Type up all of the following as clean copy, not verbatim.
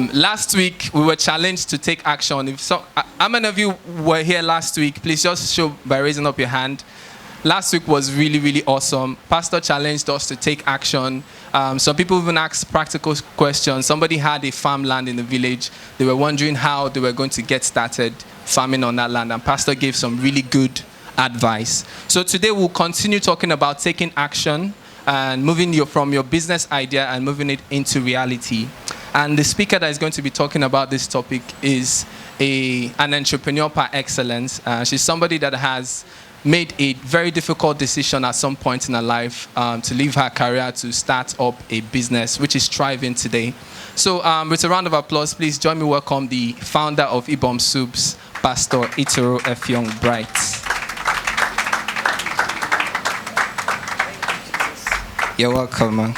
Last week, we were challenged to take action. How many of you were here last week? Please just show by raising up your hand. Last week was really, really awesome. Pastor challenged us to take action. Some people even asked practical questions. Somebody had a farmland in the village. They were wondering how they were going to get started farming on that land. And Pastor gave some really good advice. So today we'll continue talking about taking action and moving from your business idea and moving it into reality. And the speaker that is going to be talking about this topic is an entrepreneur par excellence. She's somebody that has made a very difficult decision at some point in her life to leave her career to start up a business, which is thriving today. So with a round of applause, please join me welcome the founder of Ibom Soups, Pastor Itoro Effiong Bright. You're welcome, man.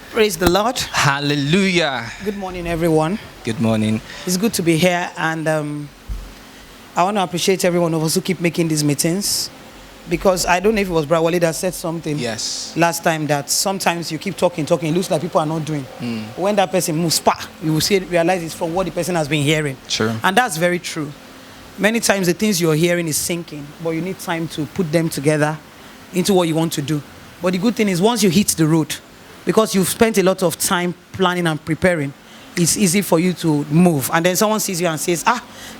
Praise the Lord. Hallelujah. Good morning, everyone. Good morning. It's good to be here, and I want to appreciate every one of us who keep making these meetings, because I don't know if it was Brother Wale that said something last time that sometimes you keep talking, it looks like people are not doing. When that person moves, you will realize it's from what the person has been hearing. True. And that's very true. Many times the things you're hearing is sinking, but you need time to put them together into what you want to do. But the good thing is once you hit the road, because you've spent a lot of time planning and preparing, it's easy for you to move. And then someone sees you and says,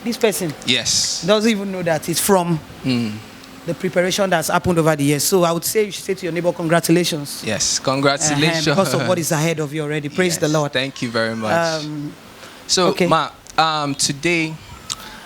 this person doesn't even know that it's from the preparation that's happened over the years. So I would say you should say to your neighbor, congratulations. Yes, congratulations. Because of what is ahead of you already. Praise the Lord. Thank you very much. Ma, today,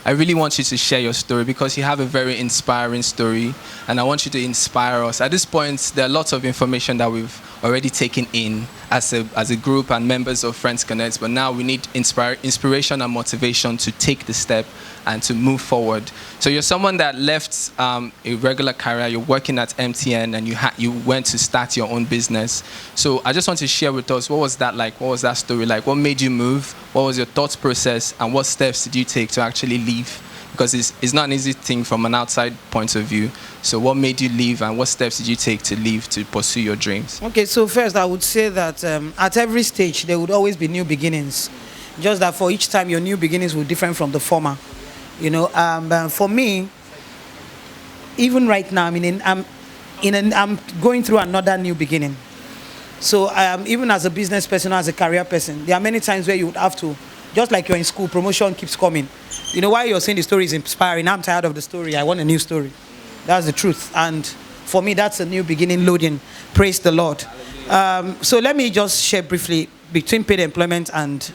I really want you to share your story because you have a very inspiring story, and I want you to inspire us. At this point, there are lots of information that we've already taken in as a group and members of Friends Connect, but now we need inspiration and motivation to take the step and to move forward. So you're someone that left a regular career, you're working at MTN, and you went to start your own business. So I just want to share with us, what was that like? What was that story like? What made you move? What was your thought process? And what steps did you take to actually leave? Because it's not an easy thing from an outside point of view. So what made you leave, and what steps did you take to leave to pursue your dreams? Okay, so first I would say that at every stage there would always be new beginnings. Just that for each time your new beginnings will be different from the former. You know, for me, even right now, I'm going through another new beginning. So even as a business person, as a career person, there are many times where you would have to, just like you're in school, promotion keeps coming. You know, while you're saying the story is inspiring, I'm tired of the story. I want a new story. That's the truth. And for me, that's a new beginning loading. Praise the Lord. So let me just share briefly between paid employment and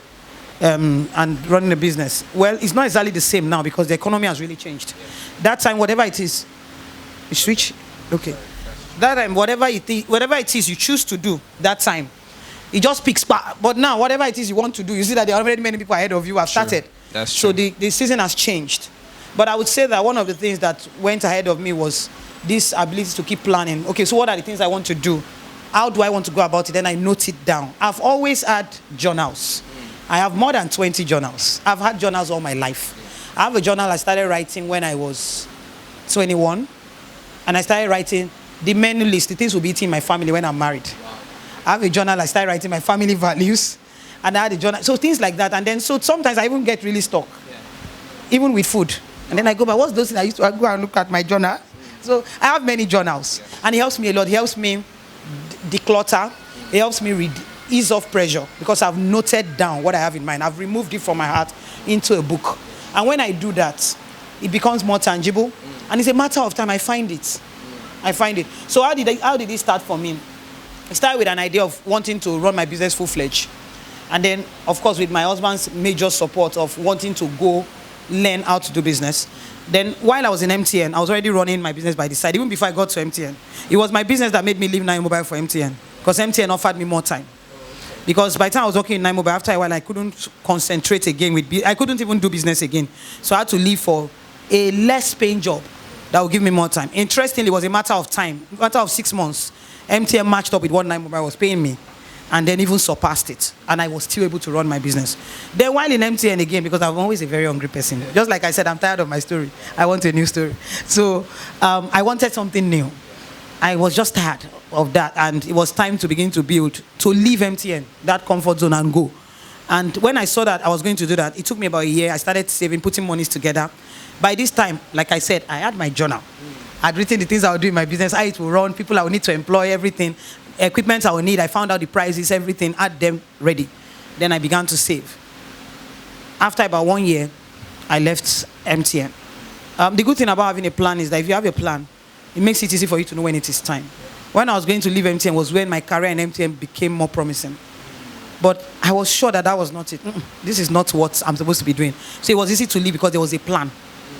running a business. Well, it's not exactly the same now because the economy has really changed. That time, whatever it is, you switch. Okay. That time, whatever it is you choose to do that time, it just picks back. But now, whatever it is you want to do, you see that there are already many people ahead of you have started. That's true. So the season has changed. But I would say that one of the things that went ahead of me was this ability to keep planning. Okay, so what are the things I want to do? How do I want to go about it? Then I note it down. I've always had journals. I have more than 20 journals. I've had journals all my life. I have a journal I started writing when I was 21. And I started writing the menu list, the things we'll be eating in my family when I'm married. I have a journal, I started writing my family values. And I had a journal. So things like that. And then so sometimes I even get really stuck. Even with food. And then I go back, what's those things I used to go and look at my journal? So I have many journals. And it helps me a lot. It helps me declutter. It helps me ease off pressure because I've noted down what I have in mind. I've removed it from my heart into a book. And when I do that, it becomes more tangible. And it's a matter of time. I find it. So how did it start for me? It started with an idea of wanting to run my business full-fledged. And then, of course, with my husband's major support of wanting to go learn how to do business. Then while I was in MTN, I was already running my business by the side. Even before I got to MTN, it was my business that made me leave 9Mobile for MTN. Because MTN offered me more time. Because by the time I was working in 9Mobile, after a while, I couldn't concentrate again. I couldn't even do business again. So I had to leave for a less paying job that would give me more time. Interestingly, it was a matter of time. A matter of 6 months. MTN matched up with what 9Mobile was paying me. And then even surpassed it. And I was still able to run my business. Then while in MTN again, because I'm always a very hungry person. Just like I said, I'm tired of my story. I want a new story. So I wanted something new. I was just tired of that. And it was time to begin to build, to leave MTN, that comfort zone, and go. And when I saw that I was going to do that, it took me about a year. I started saving, putting monies together. By this time, like I said, I had my journal. I'd written the things I would do in my business, how it will run, people I would need to employ, everything, equipment I would need. I found out the prices, everything, had them ready. Then I began to save. After about 1 year, I left MTN. The good thing about having a plan is that if you have a plan, it makes it easy for you to know when it is time. When I was going to leave MTN was when my career in MTN became more promising. But I was sure that that was not it. This is not what I'm supposed to be doing. So it was easy to leave because there was a plan.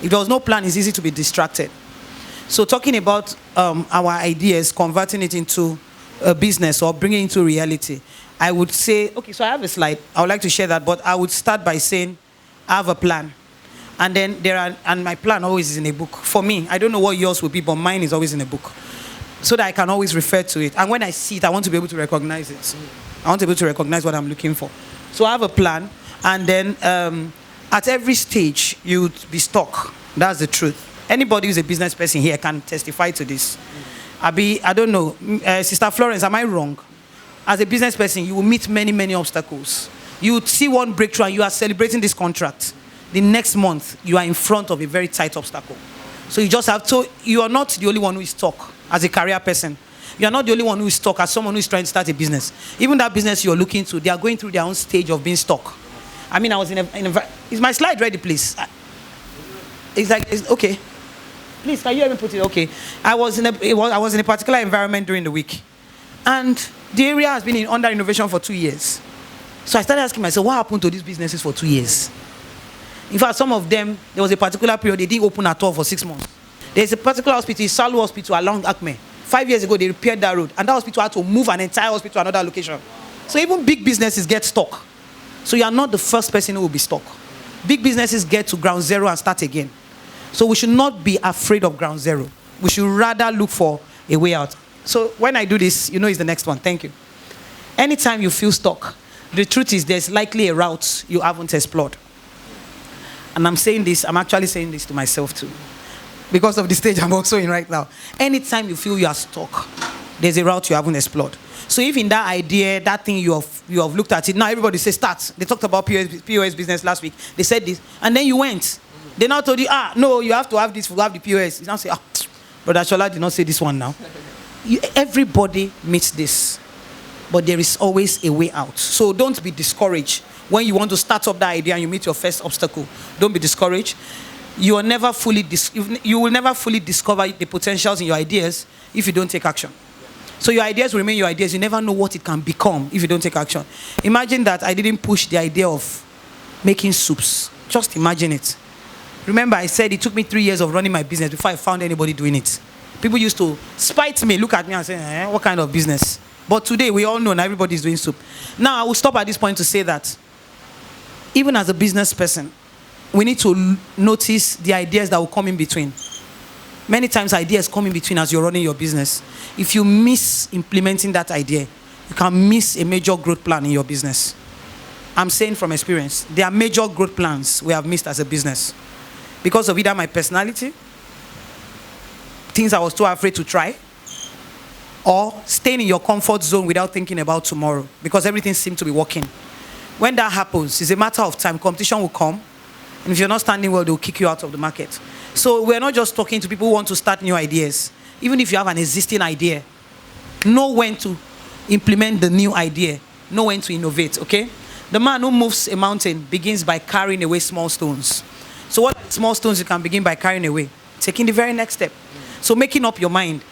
If there was no plan, it's easy to be distracted. So talking about our ideas, converting it into a business or bringing it into reality, I would say, okay, so I have a slide. I would like to share that, but I would start by saying, I have a plan. And then and my plan always is in a book. For me, I don't know what yours will be, but mine is always in a book. So that I can always refer to it. And when I see it, I want to be able to recognize it. I want to be able to recognize what I'm looking for. So I have a plan. And then at every stage, you'd be stuck. That's the truth. Anybody who's a business person here can testify to this. I don't know. Sister Florence, am I wrong? As a business person, you will meet many, many obstacles. You would see one breakthrough and you are celebrating this contract. The next month, you are in front of a very tight obstacle. So you just have to, you are not the only one who is stuck as a career person. You are not the only one who is stuck as someone who is trying to start a business. Even that business you're looking to, they are going through their own stage of being stuck. I mean, I was in a is my slide ready, please? It's like, okay. Please, can you even put it? Okay. I was in a particular environment during the week. And the area has been under renovation for 2 years. So I started asking myself, what happened to these businesses for 2 years? In fact, some of them, there was a particular period, they didn't open at all for 6 months. There's a particular hospital, Salu Hospital along Acme. 5 years ago, they repaired that road. And that hospital had to move an entire hospital to another location. So even big businesses get stuck. So you are not the first person who will be stuck. Big businesses get to ground zero and start again. So we should not be afraid of ground zero. We should rather look for a way out. So when I do this, you know it's the next one. Thank you. Anytime you feel stuck, the truth is there's likely a route you haven't explored. And I'm actually saying this to myself too. Because of the stage I'm also in right now. Anytime you feel you are stuck, there's a route you haven't explored. So if in that idea, that thing you have looked at it, now everybody says start. They talked about POS business last week. They said this, and then you went. They now told you, no, you have to have this, you have the POS. You now say, Brother Shola did not say this one now. Everybody meets this. But there is always a way out. So don't be discouraged. When you want to start up that idea and you meet your first obstacle, don't be discouraged. You will never fully discover the potentials in your ideas if you don't take action. So your ideas will remain your ideas. You never know what it can become if you don't take action. Imagine that I didn't push the idea of making soups. Just imagine it. Remember, I said it took me 3 years of running my business before I found anybody doing it. People used to spite me, look at me and say, what kind of business? But today, we all know and everybody is doing soup. Now, I will stop at this point to say that even as a business person, we need to notice the ideas that will come in between. Many times, ideas come in between as you're running your business. If you miss implementing that idea, you can miss a major growth plan in your business. I'm saying from experience, there are major growth plans we have missed as a business. Because of either my personality, things I was too afraid to try, or staying in your comfort zone without thinking about tomorrow because everything seemed to be working. When that happens, it's a matter of time. Competition will come, and if you're not standing well, they'll kick you out of the market. So we're not just talking to people who want to start new ideas. Even if you have an existing idea, know when to implement the new idea, know when to innovate, okay? The man who moves a mountain begins by carrying away small stones. So what are the small stones you can begin by carrying away? Taking the very next step. So making up your mind.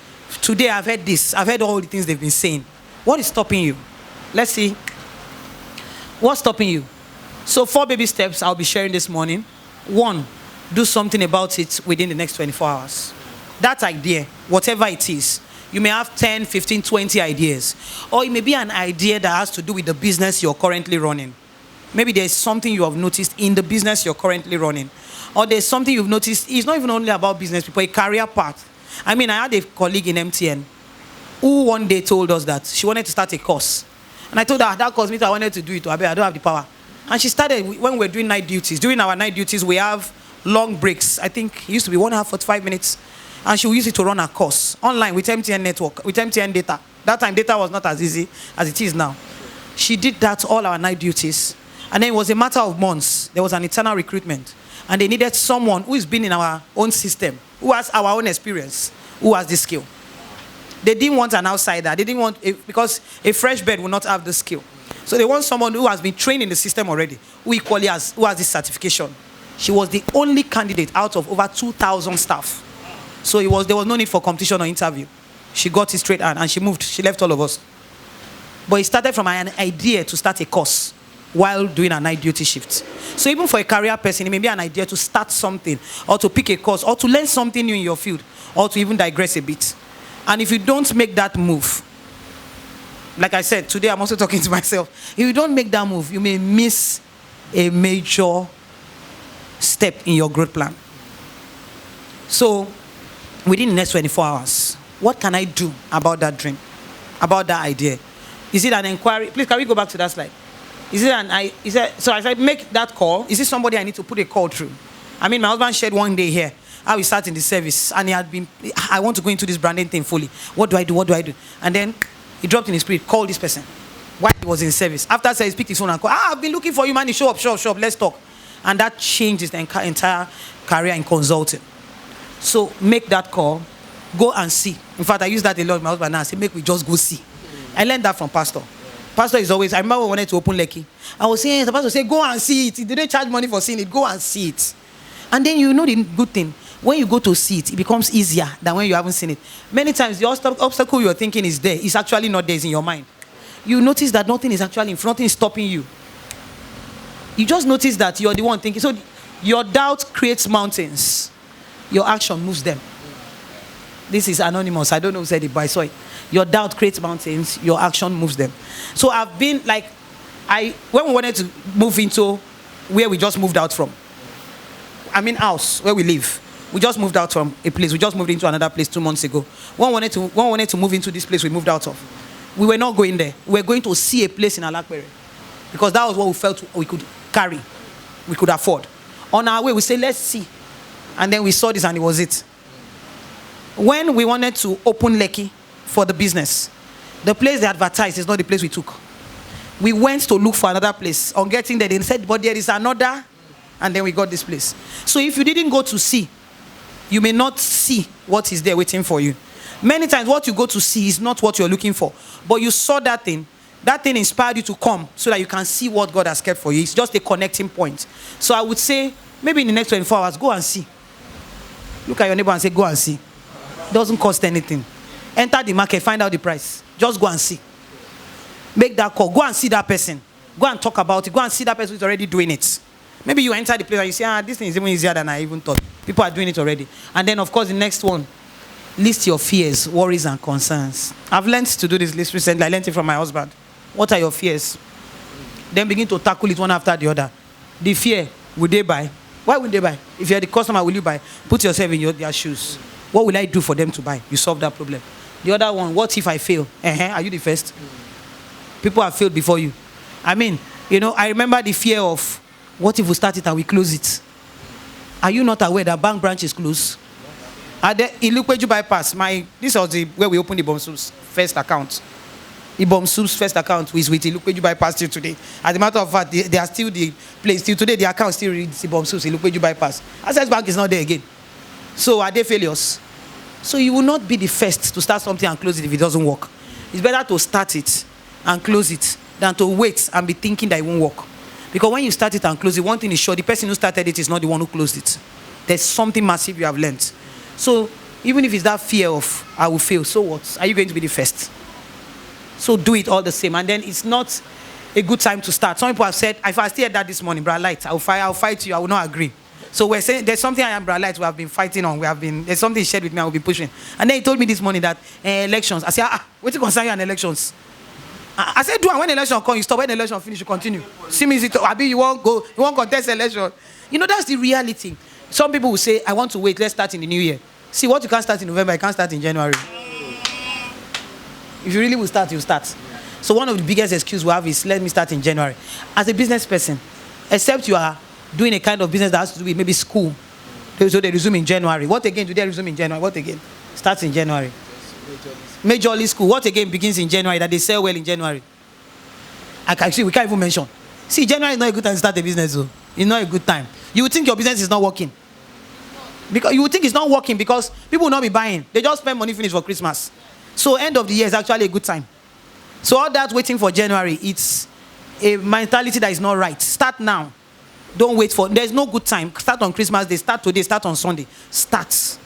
Today I've heard this. I've heard all the things they've been saying. What is stopping you? Let's see. What's stopping you? So 4 baby steps I'll be sharing this morning. 1, do something about it within the next 24 hours. That idea, whatever it is, you may have 10, 15, 20 ideas. Or it may be an idea that has to do with the business you're currently running. Maybe there's something you have noticed in the business you're currently running. Or there's something you've noticed, it's not even only about business, people, a career path. I mean, I had a colleague in MTN who one day told us that she wanted to start a course. And I told her, that course means I wanted to do it. I don't have the power. And she started, when we're doing night duties. During our night duties, we have long breaks. I think it used to be 1 hour, 45 minutes. And she will use it to run her course online with MTN network, with MTN data. That time, data was not as easy as it is now. She did that all our night duties. And then it was a matter of months. There was an internal recruitment. And they needed someone who has been in our own system, who has our own experience, who has this skill. They didn't want an outsider. They didn't want, because a fresh bird will not have the skill. So they want someone who has been trained in the system already, who has this certification. She was the only candidate out of over 2,000 staff. So there was no need for competition or interview. She got it straight and she moved. She left all of us. But it started from an idea to start a course while doing a night duty shift. So even for a career person, it may be an idea to start something or to pick a course or to learn something new in your field or to even digress a bit. And if you don't make that move, like I said, today I'm also talking to myself. If you don't make that move, you may miss a major step in your growth plan. So within the next 24 hours, what can I do about that dream, about that idea? Is it an inquiry? Please, can we go back to that slide? So if I make that call, is it somebody I need to put a call through? I mean, my husband shared one day here how we start in the service, and I want to go into this branding thing fully. What do I do? And then he dropped in his spirit, call this person. While he was in service. After that, he picked his phone and called, I've been looking for you, man. Show up, let's talk. And that changes the entire career in consulting. So make that call, go and see. In fact, I use that a lot with my husband now. I say, make we just go see. I learned that from Pastor. Pastor is always, I remember when we wanted to open Lekki. I was saying, the pastor said, go and see it. He didn't charge money for seeing it. Go and see it. And then you know the good thing. When you go to see it, it becomes easier than when you haven't seen it. Many times, the obstacle you're thinking is there. It's actually not there. It's in your mind. You notice that nothing is actually in front. Nothing is stopping you. You just notice that you're the one thinking. So your doubt creates mountains. Your action moves them. This is anonymous. I don't know who said it, but I saw it. Your doubt creates mountains. Your action moves them. So I've been like, when we wanted to move into where we just moved out from, I mean house, where we live. We just moved out from a place. We just moved into another place 2 months ago. One wanted to move into this place we moved out of. We were not going there. We were going to see a place in Alakpere. Because that was what we felt we could carry. We could afford. On our way, we said, let's see. And then we saw this and it was it. When we wanted to open Lekki for the business, the place they advertised is not the place we took. We went to look for another place. On getting there, they said, but there is another. And then we got this place. So if you didn't go to see, you may not see what is there waiting for you. Many times what you go to see is not what you're looking for. But you saw that thing. That thing inspired you to come so that you can see what God has kept for you. It's just a connecting point. So I would say, maybe in the next 24 hours, go and see. Look at your neighbor and say, go and see. Doesn't cost anything. Enter the market, find out the price. Just go and see. Make that call. Go and see that person. Go and talk about it. Go and see that person who's already doing it. Maybe you enter the place and you say, this thing is even easier than I even thought. People are doing it already. And then, of course, the next one, list your fears, worries, and concerns. I've learned to do this list recently. I learned it from my husband. What are your fears? Then begin to tackle it one after the other. The fear, will they buy? Why would they buy? If you're the customer, will you buy? Put yourself in their shoes. What will I do for them to buy? You solve that problem. The other one, what if I fail? Are you the first? People have failed before you. I mean, I remember the fear of, what if we start it and we close it? Are you not aware that bank branch is closed? In Lukweju bypass, this was where we opened the Ibom Soup's first account. Ibom Soup's first account is with Lukweju bypass till today. As a matter of fact, they are still the place. Till today, the account still reads Ibom Soup's Lukweju bypass. Access Bank is not there again. So are they failures? So you will not be the first to start something and close it if it doesn't work. It's better to start it and close it than to wait and be thinking that it won't work. Because when you start it and close it, one thing is sure, the person who started it is not the one who closed it. There's something massive you have learned. So even if it's that fear of, I will fail, so what? Are you going to be the first? So do it all the same. And then it's not a good time to start. Some people have said, if I still heard that this morning, Brother Light, I'll fight you, I will not agree. So we're saying, there's something I am, Brother Light, we have been fighting on. There's something he shared with me, I will be pushing. And then he told me this morning that elections. I said, what do you concern you on elections? I said, do it when election come, you stop. When election finish, you continue. See me, you won't go, you won't contest election. That's the reality. Some people will say, I want to wait, let's start in the new year. See, what you can't start in November, you can't start in January. If you really will start, you'll start. So one of the biggest excuses we have is, let me start in January. As a business person, except you are doing a kind of business that has to do with maybe school, so they resume in January. What again do they resume in January? What again? Starts in January. Majorly school. What again begins in January that they sell well in January? We can't even mention. See, January is not a good time to start a business, though. It's not a good time. You would think your business is not working. Because you would think it's not working because people will not be buying. They just spend money finish for Christmas. So end of the year is actually a good time. So all that waiting for January, it's a mentality that is not right. Start now. Don't wait for, there's no good time. Start on Christmas Day, start today, start on Sunday. Start.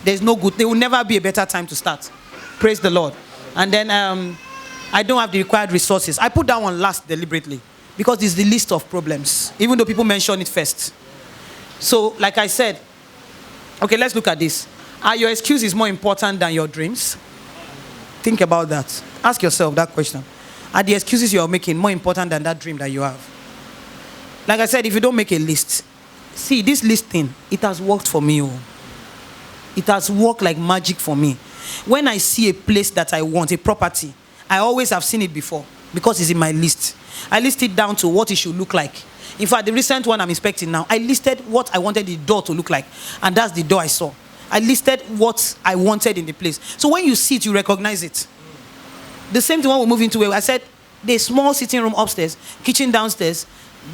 There's no good, there will never be a better time to start. Praise the Lord. And then I don't have the required resources. I put that one last deliberately because it's the list of problems, even though people mention it first. So like I said, okay, let's look at this. Are your excuses more important than your dreams? Think about that. Ask yourself that question. Are the excuses you're making more important than that dream that you have? Like I said, if you don't make a list, see, this list thing, it has worked for me. Oh. It has worked like magic for me. When I see a place that I want, a property, I always have seen it before because it's in my list. I list it down to what it should look like. In fact, the recent one I'm inspecting now, I listed what I wanted the door to look like, and that's the door I saw. I listed what I wanted in the place. So when you see it, you recognize it. The same thing when we move into where I said, the small sitting room upstairs, kitchen downstairs,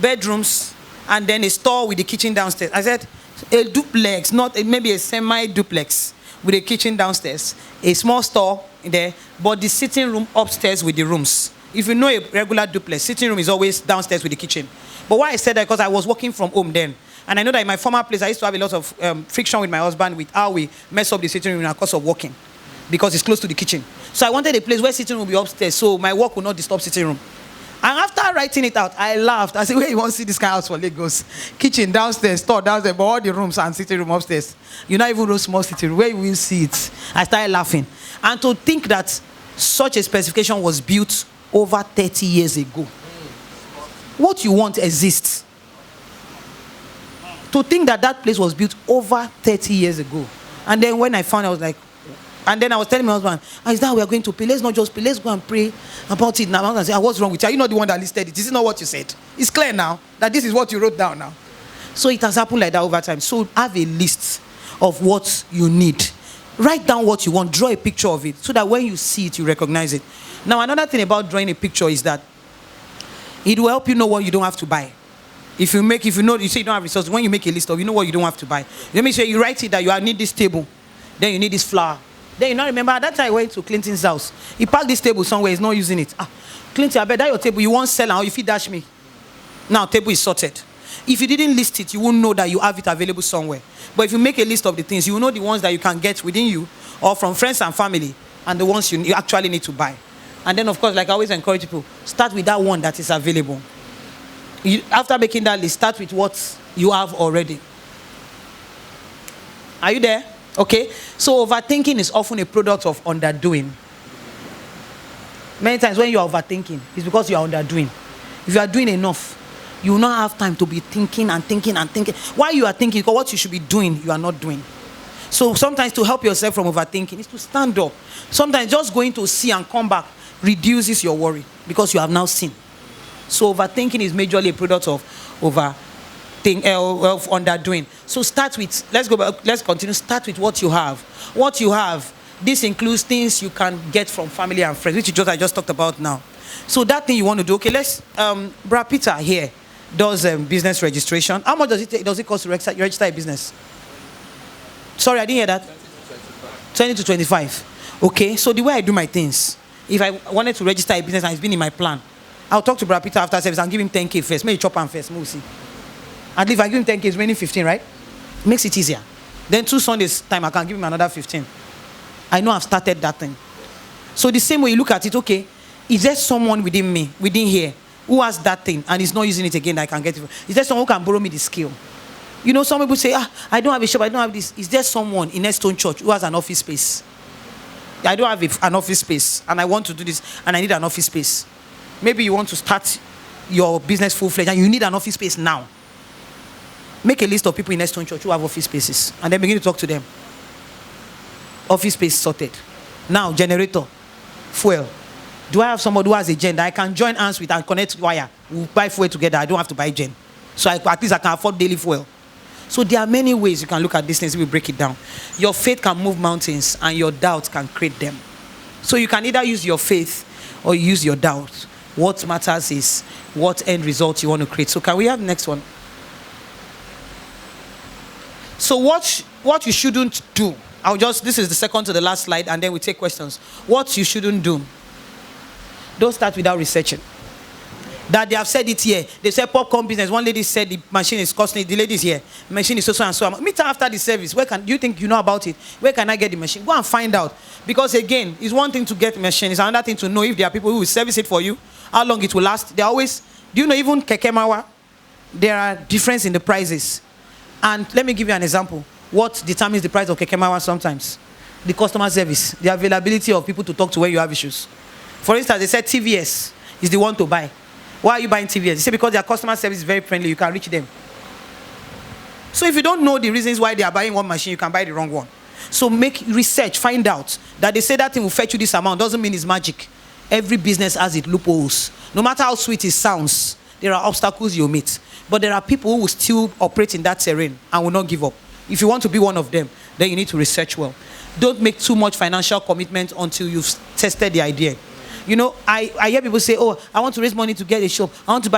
bedrooms, and then a store with the kitchen downstairs. I said, a duplex, not maybe a semi-duplex with a kitchen downstairs, a small store in there, but the sitting room upstairs with the rooms. If you know a regular duplex, sitting room is always downstairs with the kitchen. But why I said that, because I was working from home then. And I know that in my former place, I used to have a lot of friction with my husband with how we mess up the sitting room because of working. Because it's close to the kitchen. So I wanted a place where sitting room will be upstairs, so my work will not disturb sitting room. And after writing it out, I laughed. I said, where you want to see this kind of house for Lagos? Kitchen downstairs, store downstairs, but all the rooms and sitting room upstairs. You not even know small sitting room. Where will you see it? I started laughing. And to think that such a specification was built over 30 years ago. What you want exists. To think that that place was built over 30 years ago. And then when I found, I was like, and then I was telling my husband, is that how we are going to pay? Let's not just pay. Let's go and pray about it now. My husband said, what's wrong with you? Are you not the one that listed it? Is it not what you said? It's clear now that this is what you wrote down now. So it has happened like that over time. So have a list of what you need. Write down what you want. Draw a picture of it so that when you see it, you recognize it. Now, another thing about drawing a picture is that it will help you know what you don't have to buy. If you know, you say you don't have resources, when you make a list of, you know what you don't have to buy. Let me say you write it that you need this table, then you need this flour. Then you now remember, at that time I went to Clinton's house. He parked this table somewhere, he's not using it. Clinton, I bet that your table, you won't sell and if you dash me. Now, table is sorted. If you didn't list it, you won't know that you have it available somewhere. But if you make a list of the things, you will know the ones that you can get within you or from friends and family and the ones you actually need to buy. And then, of course, like I always encourage people, start with that one that is available. After making that list, start with what you have already. Are you there? Okay, so overthinking is often a product of underdoing. Many times when you are overthinking, it's because you are underdoing. If you are doing enough, you will not have time to be thinking and thinking and thinking. While you are thinking, because what you should be doing, you are not doing. So sometimes to help yourself from overthinking is to stand up. Sometimes just going to see and come back reduces your worry because you have now seen. So overthinking is majorly a product of of underdoing. So start with, let's continue. Start with what you have. What you have, this includes things you can get from family and friends, which I just talked about now. So that thing you want to do, okay, Brad Peter here does business registration. How much does it cost to register a business? Sorry, I didn't hear that. 20 to 25. Okay, so the way I do my things, if I wanted to register a business and it's been in my plan, I'll talk to Brad Peter after service and give him 10K first. Maybe chop him first, we'll see. At least if I give him 10K, it's remaining 15, right? Makes it easier. Then 2 Sundays time, I can give him another 15. I know I've started that thing. So the same way you look at it, okay, is there someone within here, who has that thing and is not using it again that I can get it? Is there someone who can borrow me the skill? You know, some people say, I don't have a shop, I don't have this. Is there someone in Estone Church who has an office space? I don't have an office space and I want to do this and I need an office space. Maybe you want to start your business full-fledged and you need an office space now. Make a list of people in Estone Church who have office spaces and then begin to talk to them. Office space sorted. Now, generator, fuel. Do I have somebody who has a gen that I can join hands with and connect wire? We'll buy fuel together. I don't have to buy gen. So at least I can afford daily fuel. So there are many ways you can look at these things if we break it down. Your faith can move mountains and your doubt can create them. So you can either use your faith or use your doubt What matters is what end result you want to create. So can we have the next one? So what you shouldn't do. This is the second to the last slide, and then we take questions. What you shouldn't do. Don't start without researching. That they have said it here. They said popcorn business. One lady said the machine is costing. The lady is here. The machine is so and so. Meet her after the service. Do you think you know about it? Where can I get the machine? Go and find out. Because again, it's one thing to get the machine. It's another thing to know if there are people who will service it for you, how long it will last. They always. Do you know even Kekemawa? There are difference in the prices. And let me give you an example. What determines the price of Kekemawa sometimes? The customer service. The availability of people to talk to when you have issues. For instance, they said TVS is the one to buy. Why are you buying TVS? They say because their customer service is very friendly, you can reach them. So if you don't know the reasons why they are buying one machine, you can buy the wrong one. So make research, find out that they say that thing will fetch you this amount. Doesn't mean it's magic. Every business has its loopholes. No matter how sweet it sounds, there are obstacles you meet. But there are people who will still operate in that terrain and will not give up. If you want to be one of them, then you need to research well. Don't make too much financial commitment until you've tested the idea. You know, I hear people say, oh, I want to raise money to get a shop. I want to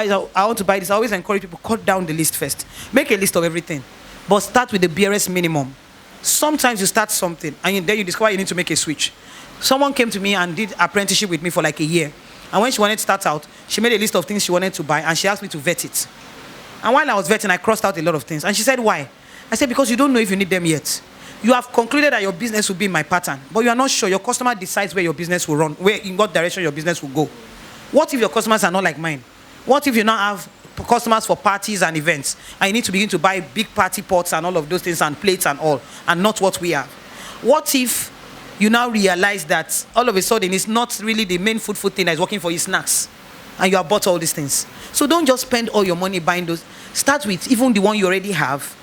buy this. I always encourage people, cut down the list first. Make a list of everything. But start with the barest minimum. Sometimes you start something, and then you discover you need to make a switch. Someone came to me and did apprenticeship with me for like a year. And when she wanted to start out, she made a list of things she wanted to buy, and she asked me to vet it. And while I was vetting, I crossed out a lot of things. And she said, why? I said, because you don't know if you need them yet. You have concluded that your business will be in my pattern, but you are not sure. Your customer decides where your business will run, in what direction your business will go. What if your customers are not like mine? What if you now have customers for parties and events, and you need to begin to buy big party pots and all of those things and plates and all, and not what we have? What if you now realize that all of a sudden it's not really the main food thing that is working for you, snacks, and you have bought all these things? So don't just spend all your money buying those. Start with even the one you already have.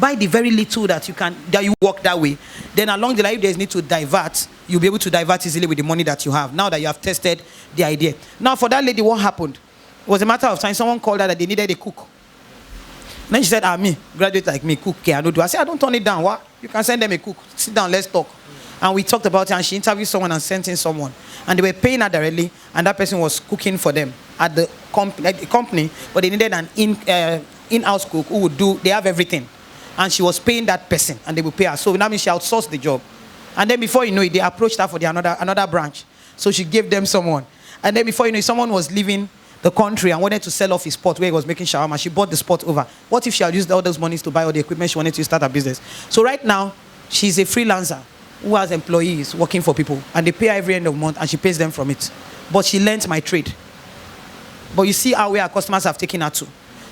Buy the very little that you work that way. Then along the line, if there's need to divert, you'll be able to divert easily with the money that you have, now that you have tested the idea. Now, for that lady, what happened? It was a matter of time. Someone called her that they needed a cook. Then she said, me, graduate like me, cook, okay, I don't do. I said, I don't turn it down. What? You can send them a cook. Sit down, let's talk. And we talked about it, and she interviewed someone and sent in someone. And they were paying her directly, and that person was cooking for them at the company, but they needed an in-house cook who would do, they have everything. And she was paying that person, and they would pay her. So that means she outsourced the job. And then before you know it, they approached her for another branch. So she gave them someone. And then before you know it, someone was leaving the country and wanted to sell off his spot where he was making shawarma. She bought the spot over. What if she had used all those monies to buy all the equipment she wanted to start her business? So right now, she's a freelancer who has employees working for people, and they pay her every end of the month, and she pays them from it. But she learnt my trade. But you see how where our customers have taken her to.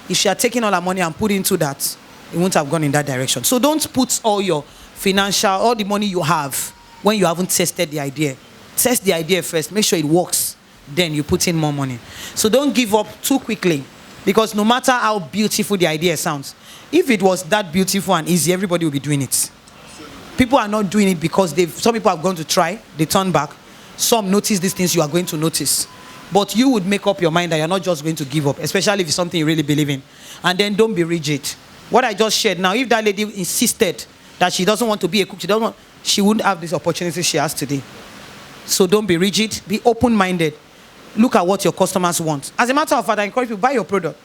If she had taken all her money and put into that, it won't have gone in that direction. So don't put all the money you have when you haven't tested the idea. Test the idea first. Make sure it works. Then you put in more money. So don't give up too quickly, because no matter how beautiful the idea sounds, if it was that beautiful and easy, everybody will be doing it. People are not doing it because some people have gone to try, they turn back. Some notice these things you are going to notice. But you would make up your mind that you're not just going to give up, especially if it's something you really believe in. And then don't be rigid. What I just shared now, if that lady insisted that she doesn't want to be a cook, she wouldn't have this opportunity she has today. So don't be rigid, be open-minded. Look at what your customers want. As a matter of fact, I encourage you to buy your product.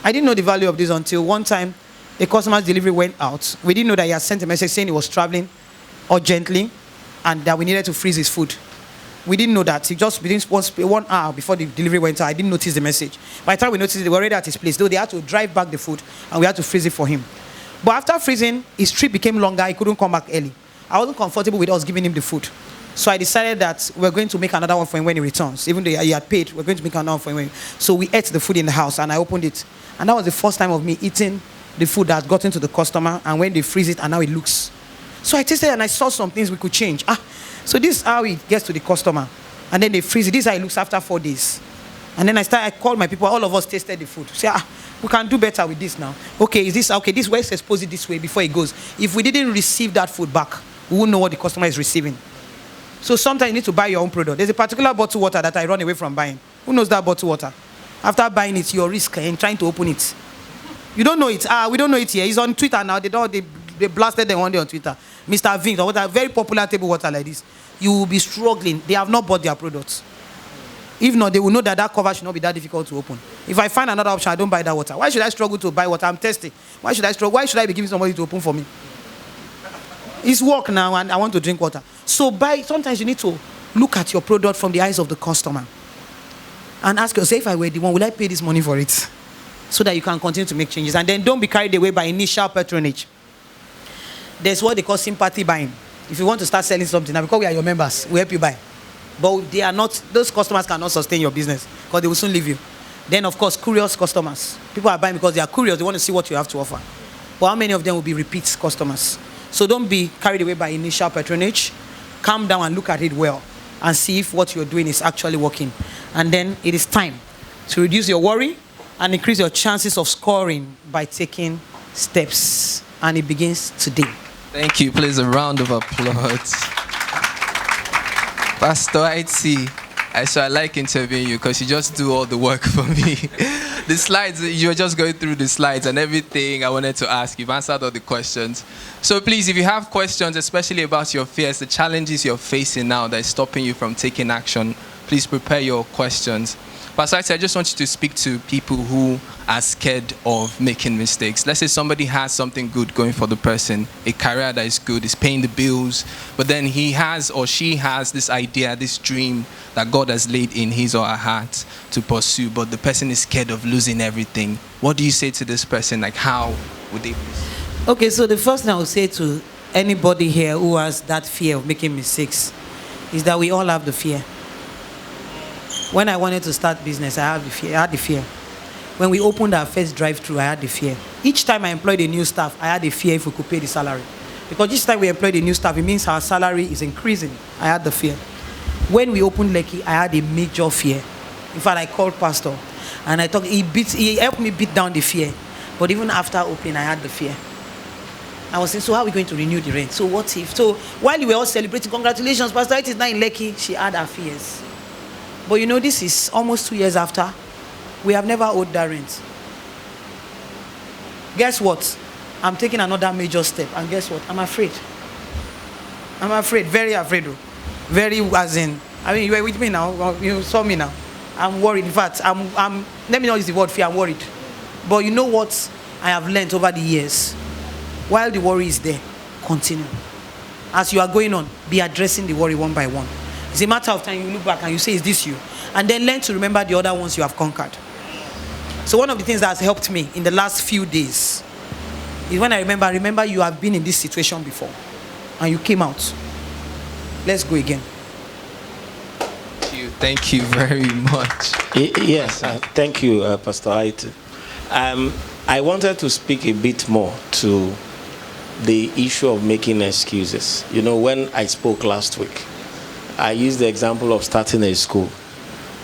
I didn't know the value of this until one time a customer's delivery went out. We didn't know that he had sent a message saying he was traveling urgently and that we needed to freeze his food. We didn't know that. He just within 1 hour before the delivery went out, I didn't notice the message. By the time we noticed it, they were already at his place. Though they had to drive back the food, and we had to freeze it for him. But after freezing, his trip became longer. He couldn't come back early. I wasn't comfortable with us giving him the food. So I decided that we're going to make another one for him when he returns. Even though he had paid, we're going to make another one for him. So we ate the food in the house, and I opened it. And that was the first time of me eating the food that got into the customer, and when they freeze it, and now it looks. So I tasted it, and I saw some things we could change. So this is how it gets to the customer. And then they freeze it. This is how it looks after 4 days. And then I called my people. All of us tasted the food. Say, we can do better with this now. Okay, is this okay? This way, let's expose it this way before it goes. If we didn't receive that food back, we won't know what the customer is receiving. So sometimes you need to buy your own product. There's a particular bottled water that I run away from buying. Who knows that bottled water? After buying it, your risk in trying to open it. You don't know it. We don't know it here. It's on Twitter now. They blasted them one day on Twitter. Mr. Vince, or what, very popular table water like this. You will be struggling. They have not bought their products. If not, they will know that that cover should not be that difficult to open. If I find another option, I don't buy that water. Why should I struggle to buy water? I'm thirsty. Why should I struggle? Why should I be giving somebody to open for me? It's work now, and I want to drink water. So sometimes you need to look at your product from the eyes of the customer and ask yourself, if I were the one, will I pay this money for it? So that you can continue to make changes. And then don't be carried away by initial patronage. There's what they call sympathy buying. If you want to start selling something, now because we are your members, we help you buy. But they are not, those customers cannot sustain your business because they will soon leave you. Then, of course, curious customers. People are buying because they are curious. They want to see what you have to offer. But how many of them will be repeat customers? So don't be carried away by initial patronage. Calm down and look at it well and see if what you're doing is actually working. And then it is time to reduce your worry and increase your chances of scoring by taking steps. And it begins today. Thank you. Please, a round of applause. Pastor IT, I like interviewing you because you just do all the work for me. The slides, you're just going through the slides and everything I wanted to ask. You've answered all the questions. So please, if you have questions, especially about your fears, the challenges you're facing now that is stopping you from taking action, please prepare your questions. Pastor IT, I just want you to speak to people who are scared of making mistakes. Let's say somebody has something good going for the person, a career that is good, is paying the bills, but then he has or she has this idea, this dream that God has laid in his or her heart to pursue, but the person is scared of losing everything. What do you say to this person? Like, how would they proceed? Okay, so the first thing I would say to anybody here who has that fear of making mistakes is that we all have the fear. When I wanted to start business, I had the fear. When we opened our first drive-thru, I had the fear. Each time I employed a new staff, I had the fear if we could pay the salary. Because each time we employed a new staff, it means our salary is increasing. I had the fear. When we opened Lekki, I had a major fear. In fact, I called Pastor, and I talked. He helped me beat down the fear. But even after opening, I had the fear. I was saying, so how are we going to renew the rent? So what if? So while we were all celebrating, congratulations, Pastor, it is now in Lekki, she had her fears. But you know, this is almost 2 years after. We have never owed that rent. Guess what? I'm taking another major step. And guess what? I'm afraid. I'm afraid. Very afraid. Very, as in, I mean, you were with me now. You saw me now. I'm worried. In fact, let me not use the word fear. I'm worried. But you know what I have learned over the years? While the worry is there, continue. As you are going on, be addressing the worry one by one. It's a matter of time you look back and you say, is this you? And then learn to remember the other ones you have conquered. So one of the things that has helped me in the last few days is when I remember you have been in this situation before and you came out. Let's go again. Thank you very much. Yes, thank you, Pastor Ait. I wanted to speak a bit more to the issue of making excuses. You know, when I spoke last week, I used the example of starting a school.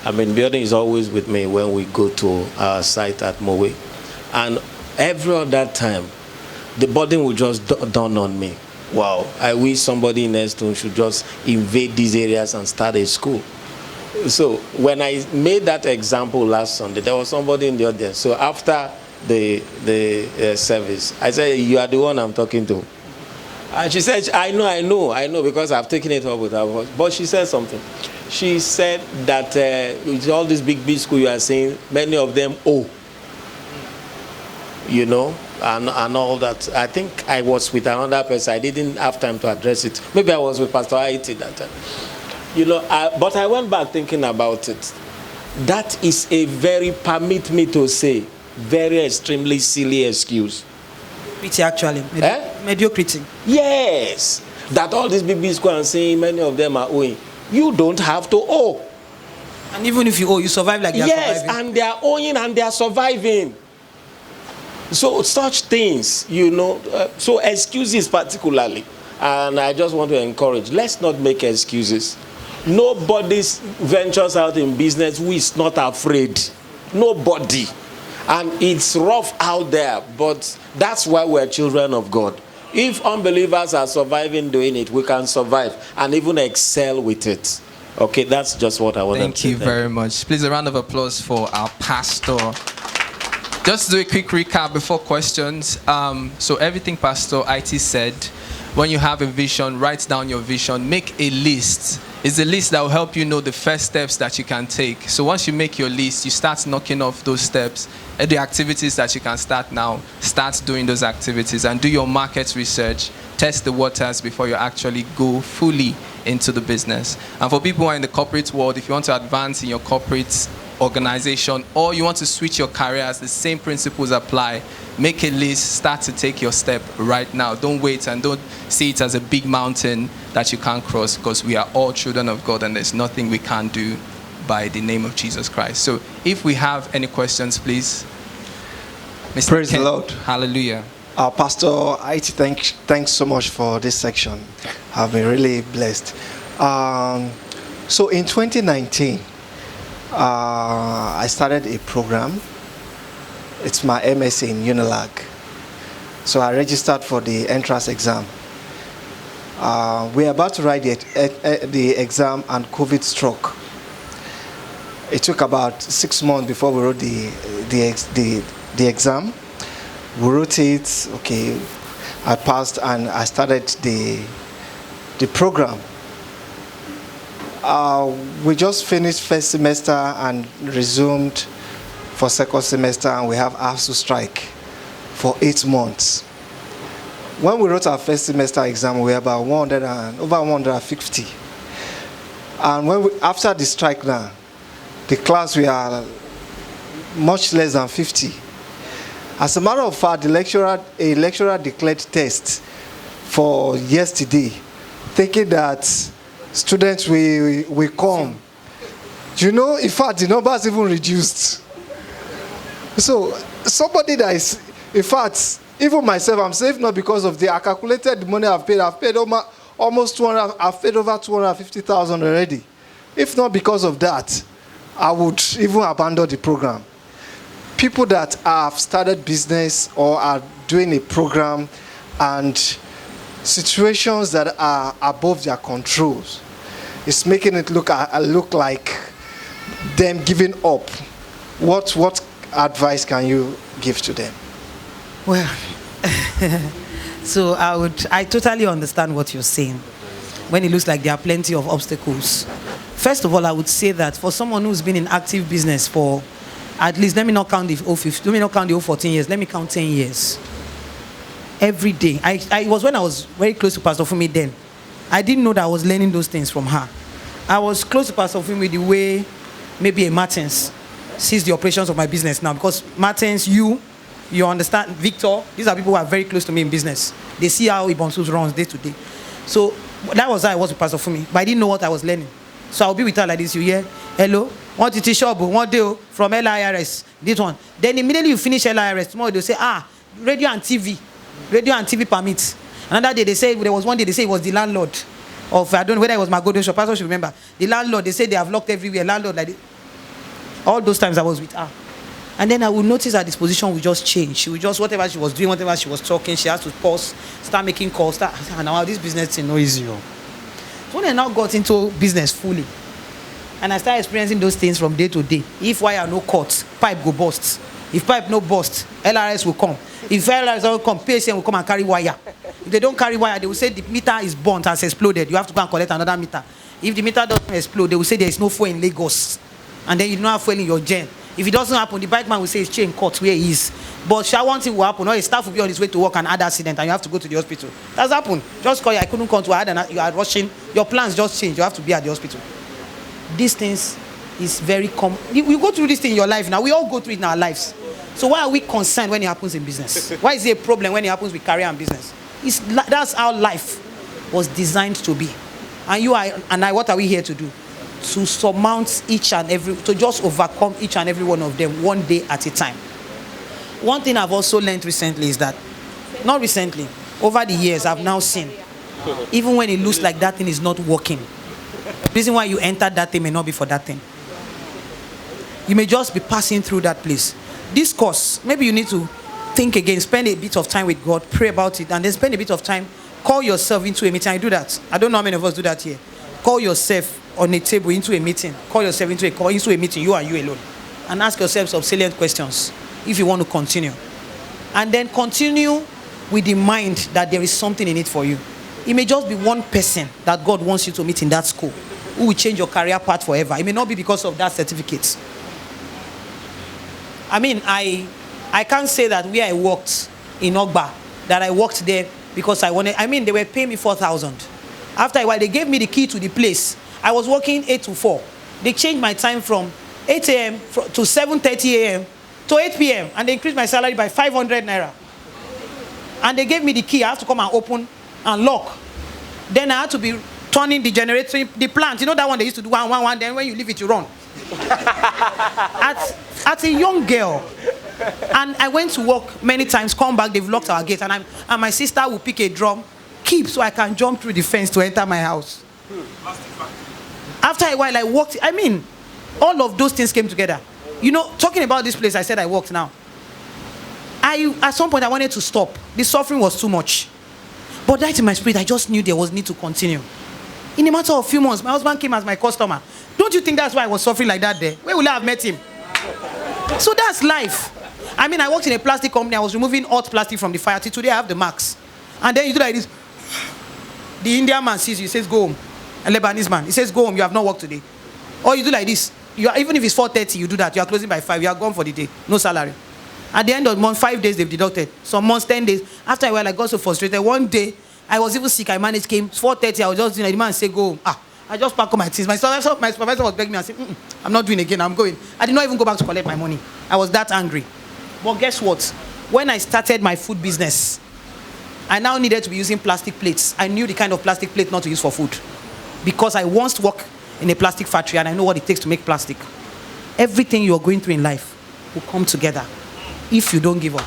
I mean, building is always with me when we go to our site at Mowe. And every other time, the burden will just dawn on me. Wow, I wish somebody in Eston should just invade these areas and start a school. So when I made that example last Sunday, there was somebody in the audience. So after the service, I said, you are the one I'm talking to. And she said, I know, because I've taken it up with her. But she said something. She said that with all these big schools you are saying, many of them owe. You know, and all that. I think I was with another person. I didn't have time to address it. Maybe I was with Pastor Haiti that time. You know, but I went back thinking about it. That is a very, permit me to say, very extremely silly excuse. Actually, mediocrity. Yes, that all these big schools are saying, many of them are owing. You don't have to owe. And even if you owe, you survive like they are surviving. Yes, and they are owing and they are surviving. So such things, you know, so excuses particularly. And I just want to encourage, let's not make excuses. Nobody ventures out in business who is not afraid. Nobody. And it's rough out there, but that's why we're children of God. If unbelievers are surviving doing it, we can survive and even excel with it. Okay, that's just what I want to say. Thank you very much. Please, a round of applause for our pastor. Just do a quick recap before questions. So everything Pastor IT said when you have a vision, write down your vision, make a list. It's a list that will help you know the first steps that you can take. So once you make your list, you start knocking off those steps. And the activities that you can start now, start doing those activities and do your market research. Test the waters before you actually go fully into the business. And for people who are in the corporate world, if you want to advance in your corporate organization or you want to switch your careers, the same principles apply. Make a list, start to take your step right now. Don't wait and don't see it as a big mountain that you can't cross, because we are all children of God and there's nothing we can't do by the name of Jesus Christ. So if we have any questions, please. Mr. Praise Ken. the Lord. Hallelujah. Pastor IT, thanks so much for this section. I've been really blessed. So in 2019, I started a program. It's my MSc in Unilag. So I registered for the entrance exam. We're about to write the exam and COVID struck. It took about 6 months before we wrote the exam. We wrote it, okay, I passed and I started the program. We just finished first semester and resumed for second semester, and we have ASU strike for 8 months. When we wrote our first semester exam, we were about over 150. And after the strike now, the class we are much less than 50. As a matter of fact, a lecturer declared test for yesterday, thinking that students will come. You know, in fact, the numbers even reduced. So somebody that is, in fact, even myself, I'm safe not because of I calculated the money I've paid. I've paid almost 200. I've paid over 250,000 already. If not because of that, I would even abandon the program. People that have started business or are doing a program and situations that are above their controls, it's making it look like them giving up. What advice can you give to them? Well, so I totally understand what you're saying when it looks like there are plenty of obstacles. First of all, I would say that for someone who's been in active business for at least, let me not count the 015, let me not count the 014 years, let me count 10 years. Every day. I was when I was very close to Pastor Fumi then. I didn't know that I was learning those things from her. I was close to Pastor Fumi the way maybe a Martins sees the operations of my business now, because Martins, you understand, Victor, these are people who are very close to me in business. They see how Ibonsus runs day to day. So that was how I was with Pastor Fumi, but I didn't know what I was learning. So I'll be with her like this, you hear, hello, want to shop, one day from LIRS, this one. Then immediately you finish LIRS, tomorrow they'll say, radio and TV permits. Another day they say, there was one day they say it was the landlord of, I don't know whether it was Magodo shop, Pastor should remember. The landlord, they say they have locked everywhere, landlord like this. All those times I was with her. And then I would notice her disposition would just change. She would just, whatever she was doing, whatever she was talking, she has to pause, start making calls, and now this business is no easy. So when I now got into business fully, and I started experiencing those things from day to day. If wire no cut, pipe go bust. If pipe no bust, LRS will come. If LRS don't come, PSN will come and carry wire. If they don't carry wire, they will say the meter is burnt, has exploded. You have to go and collect another meter. If the meter doesn't explode, they will say there is no fuel in Lagos. And then you don't have fuel in your gen. If it doesn't happen, the bike man will say his chain cut where he is. But one thing will happen, or his staff will be on his way to work and add accident, and you have to go to the hospital. That's happened. Just call you, I couldn't come to you are rushing. Your plans just changed. You have to be at the hospital. These things is very common. You go through this thing in your life now. We all go through it in our lives. So why are we concerned when it happens in business? Why is it a problem when it happens with career and business? That's how life was designed to be. And you and I, what are we here to do? To surmount to just overcome each and every one of them one day at a time. One thing I've also learned recently is that, not recently, over the years I've now seen, even when it looks like that thing is not working, the reason why you entered that thing may not be for that thing. You may just be passing through that place. This course, maybe you need to think again, spend a bit of time with God, pray about it, and then spend a bit of time, call yourself into a meeting. I do that. I don't know how many of us do that here. Call yourself on a table into a meeting. Call yourself into a meeting, you and you alone. And ask yourself some salient questions if you want to continue. And then continue with the mind that there is something in it for you. It may just be one person that God wants you to meet in that school who will change your career path forever. It may not be because of that certificate. I mean, I can't say that where I worked in Ogba, that I worked there because I wanted. I mean, they were paying me 4,000. After a while, they gave me the key to the place. I was working 8 to 4. They changed my time from 8 a.m. to 7:30 a.m. to 8 p.m. and they increased my salary by 500 naira. And they gave me the key. I have to come and open and lock. Then I had to be turning the generator, the plant. You know that one they used to do one. Then when you leave it, you run. As a young girl, and I went to work many times. Come back, they've locked our gate, and my sister will pick a drum, keep so I can jump through the fence to enter my house. After a while, I walked. I mean, all of those things came together. You know, talking about this place, I said I walked now. At some point, I wanted to stop. The suffering was too much. But right in my spirit, I just knew there was need to continue. In a matter of few months, my husband came as my customer. Don't you think that's why I was suffering like that there? Where would I have met him? So that's life. I mean, I worked in a plastic company. I was removing hot plastic from the fire. Till today, I have the marks. And then you do like this. The Indian man sees you, he says, go home. A Lebanese man, he says, go home, you have not worked today. Or you do like this. Even if it's 4:30, you do that. You are closing by 5. You are gone for the day. No salary. At the end of the month, 5 days they've deducted. Some months, 10 days. After a while, I got so frustrated. One day, I was even sick. I managed, came 4:30. I was just doing it. The man said, go home. I just packed up my things. My supervisor was begging me. I said, I'm not doing it again. I'm going. I did not even go back to collect my money. I was that angry. But guess what? When I started my food business, I now needed to be using plastic plates. I knew the kind of plastic plate not to use for food. Because I once worked in a plastic factory and I know what it takes to make plastic. Everything you're going through in life will come together if you don't give up.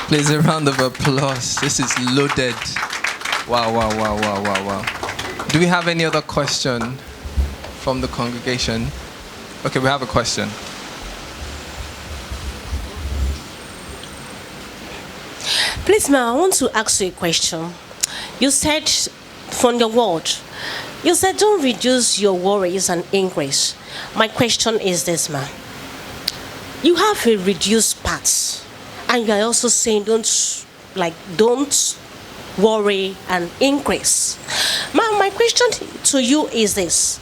Please, a round of applause. This is loaded. Wow. Do we have any other question from the congregation? Okay, we have a question. Please, ma'am, I want to ask you a question. You said from your word, you said don't reduce your worries and increase. My question is this, ma'am. You have a reduced part, and you are also saying don't worry and increase. Ma'am, my question to you is this.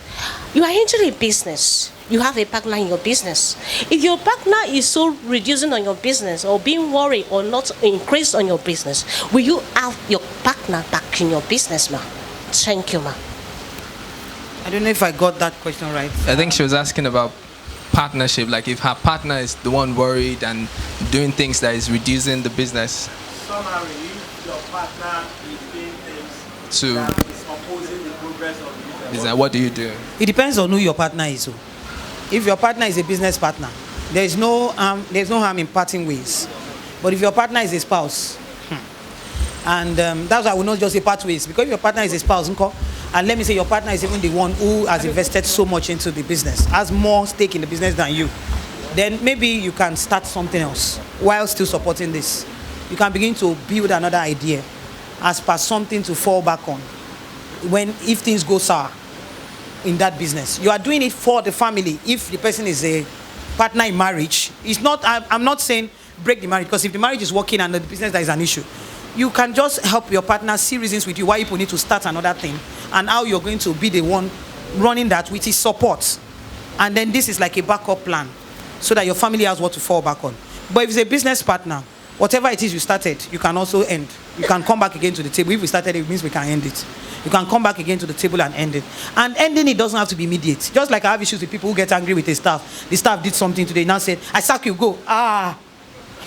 You are into a business. You have a partner in your business. If your partner is so reducing on your business or being worried or not increased on your business, will you have your partner back in your business, ma'am? Thank you, ma'am. I don't know if I got that question right. I think she was asking about partnership, like if her partner is the one worried and doing things that is reducing the business. Somehow, if your partner is doing things To that is opposing the progress of the business, business, what do you do? It depends on who your partner is. So. If your partner is a business partner, there's no harm in parting ways. But if your partner is a spouse, and that's why I will not just say part ways, because if your partner is a spouse, and let me say your partner is even the one who has invested so much into the business, has more stake in the business than you, then maybe you can start something else while still supporting this. You can begin to build another idea as per something to fall back on if things go sour in that business. You are doing it for the family. If the person is a partner in marriage, it's not. I'm not saying break the marriage, because if the marriage is working and the business there is an issue, you can just help your partner see reasons with you why people need to start another thing and how you're going to be the one running that with his support. And then this is like a backup plan so that your family has what to fall back on. But if it's a business partner, whatever it is you started, you can also end. You can come back again to the table. If we started it means we can end it. You can come back again to the table and end it. And ending it doesn't have to be immediate. Just like I have issues with people who get angry with the staff. The staff did something today, now said, I sack you, go.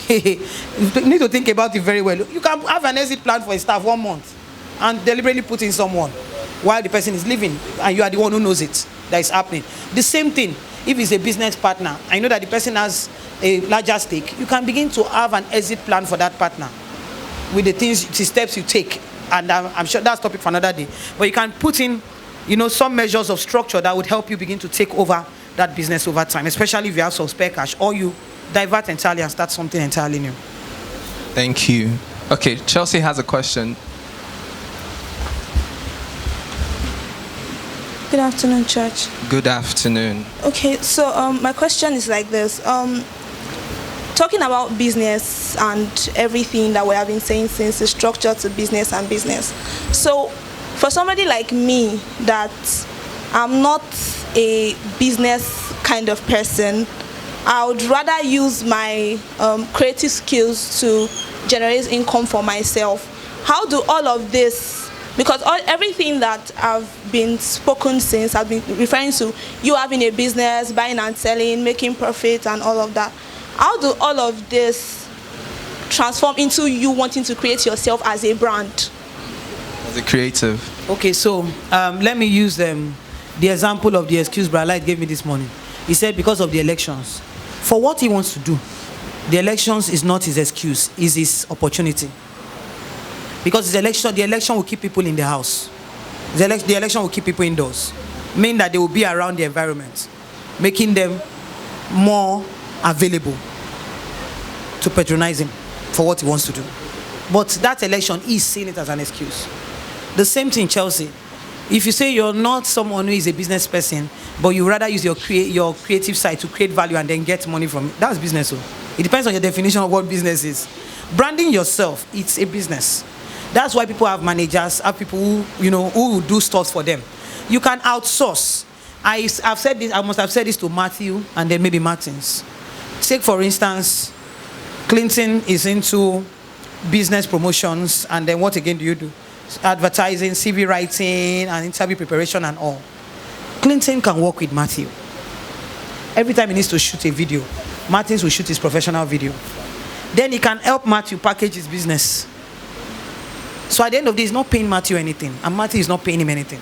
You need to think about it very well. You can have an exit plan for a staff 1 month and deliberately put in someone while the person is leaving and you are the one who knows it, that is happening. The same thing, if it's a business partner, I know that the person has a larger stake, you can begin to have an exit plan for that partner with the steps you take. And I'm sure that's a topic for another day. But you can put in, some measures of structure that would help you begin to take over that business over time, especially if you have some spare cash or you divert entirely and start something entirely new. Thank you. Okay, Chelsea has a question. Good afternoon, church. Good afternoon. Okay, so my question is like this. talking about business and everything that we have been saying since the structure to business and business. So for somebody like me that I'm not a business kind of person, I would rather use my creative skills to generate income for myself. How do all of this, because everything that I've been spoken since, I've been referring to you having a business, buying and selling, making profit and all of that. How do all of this transform into you wanting to create yourself as a brand? As a creative. Okay, so let me use the example of the excuse Brother Light gave me this morning. He said because of the elections. For what he wants to do, the elections is not his excuse, is his opportunity. Because the election will keep people in the house. The election will keep people indoors, meaning that they will be around the environment, making them more available to patronize him for what he wants to do. But that election is seeing it as an excuse. The same thing, Chelsea. If you say you're not someone who is a business person, but you rather use your creative side to create value and then get money from it, that's business. So it depends on your definition of what business is. Branding yourself, it's a business. That's why people have managers, have people who do stores for them. You can outsource. I've said this. I must have said this to Matthew and then maybe Martins. Take for instance, Clinton is into business promotions, and then what again do you do? Advertising, CV writing, and interview preparation and all. Clinton can work with Matthew. Every time he needs to shoot a video, Martins will shoot his professional video. Then he can help Matthew package his business. So at the end of the day, he's not paying Matthew anything, and Matthew is not paying him anything.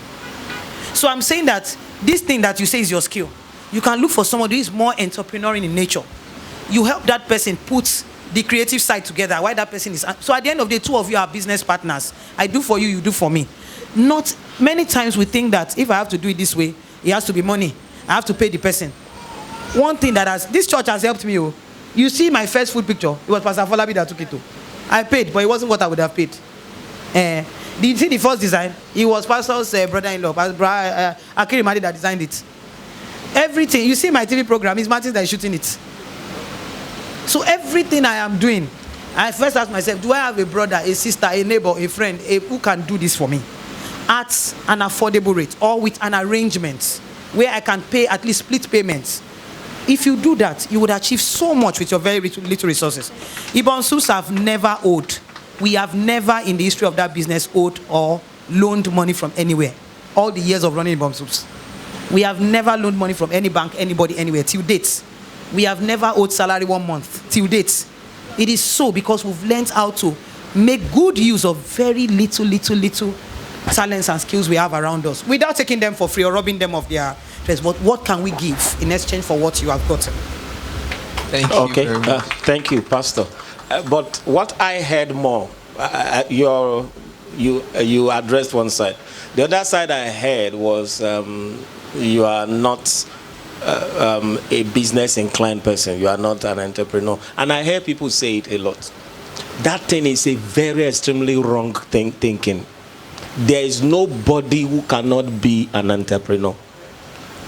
So I'm saying that this thing that you say is your skill, you can look for somebody who is more entrepreneurial in nature. You help that person put the creative side together, why that person is. So at the end of the day, two of you are business partners. I do for you, you do for me. Not many times we think that if I have to do it this way, it has to be money. I have to pay the person. One thing that this church has helped me. You see my first food picture, it was Pastor Falabi that took it too. I paid, but it wasn't what I would have paid. Did you see the first design? It was Pastor's brother-in-law, Akiri Madi, that designed it. Everything, you see my TV program, it's Martins that is shooting it. So everything I am doing, I first ask myself, do I have a brother, a sister, a neighbor, a friend who can do this for me at an affordable rate or with an arrangement where I can pay at least split payments? If you do that, you would achieve so much with your very little resources. Ibon Sus have never owed. We have never in the history of that business owed or loaned money from anywhere. All the years of running Ibon Sus. We have never loaned money from any bank, anybody, anywhere, till date. We have never owed salary 1 month, till date. It is so because we've learned how to make good use of very little talents and skills we have around us without taking them for free or robbing them of their dress. But what can we give in exchange for what you have gotten? Thank you. Okay, very much. thank you, Pastor. But what I heard more, you addressed one side. The other side I heard was you are not a business inclined person. You are not an entrepreneur. And I hear people say it a lot. That thing is a very extremely wrong thinking. There is nobody who cannot be an entrepreneur.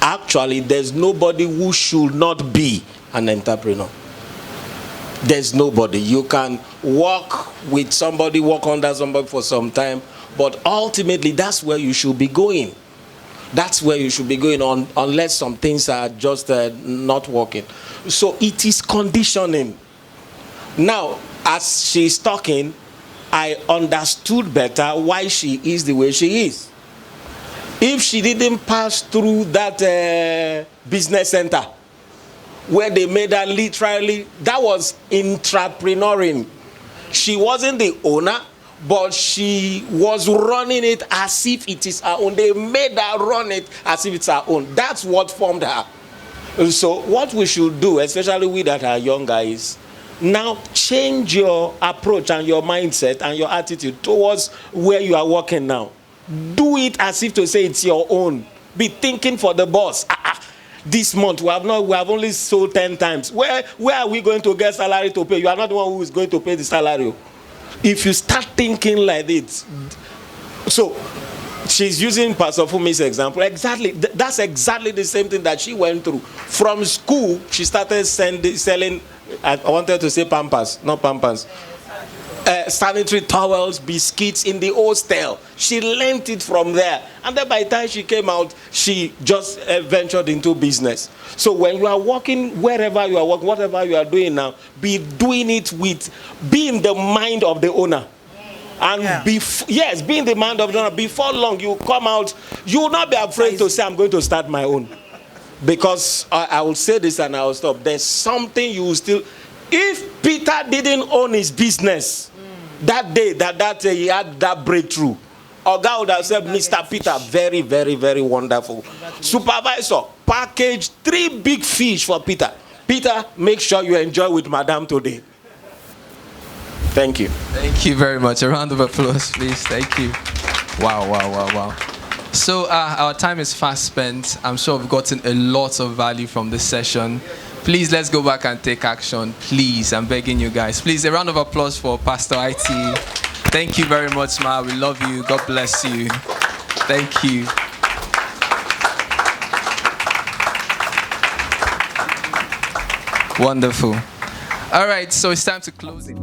Actually, there's nobody who should not be an entrepreneur. There's nobody. You can work with somebody, work under somebody for some time, but ultimately that's where you should be going. That's where you should be going on, unless some things are just not working. So it is conditioning. Now, as she's talking, I understood better why she is the way she is. If she didn't pass through that business center, where they made her literally, that was entrepreneuring. She wasn't the owner, but she was running it as if it is her own. They made her run it as if it's her own. That's what formed her. So what we should do, especially we that are younger, is now change your approach and your mindset and your attitude towards where you are working now. Do it as if to say it's your own. Be thinking for the boss. This month we have only sold 10 times. Where are we going to get salary to pay? You are not the one who is going to pay the salary. If you start thinking like this, so she's using Pastor Fumi's example. Exactly. That's exactly the same thing that she went through. From school, she started selling, I wanted to say Pampers, not Pampers. Sanitary towels, biscuits in the hostel. She learned it from there. And then by the time she came out, she just ventured into business. So when you are working, wherever you are working, whatever you are doing now, be doing it be in the mind of the owner. And be in the mind of the owner. Before long, you come out, you will not be afraid to say, I'm going to start my own. Because I will say this and I will stop. There's something you will still... If Peter didn't own his business, that day he had that breakthrough, Oga would have said, Mr. Peter, very, very, very wonderful. Supervisor, package 3 big fish for Peter. Peter, make sure you enjoy with Madam today. Thank you. Thank you very much. A round of applause, please. Thank you. Wow, wow, wow, wow. So our time is fast spent. I'm sure we've gotten a lot of value from this session. Please, let's go back and take action. Please, I'm begging you guys. Please, a round of applause for Pastor IT. Thank you very much, Ma. We love you. God bless you. Thank you. Wonderful. All right, so it's time to close it.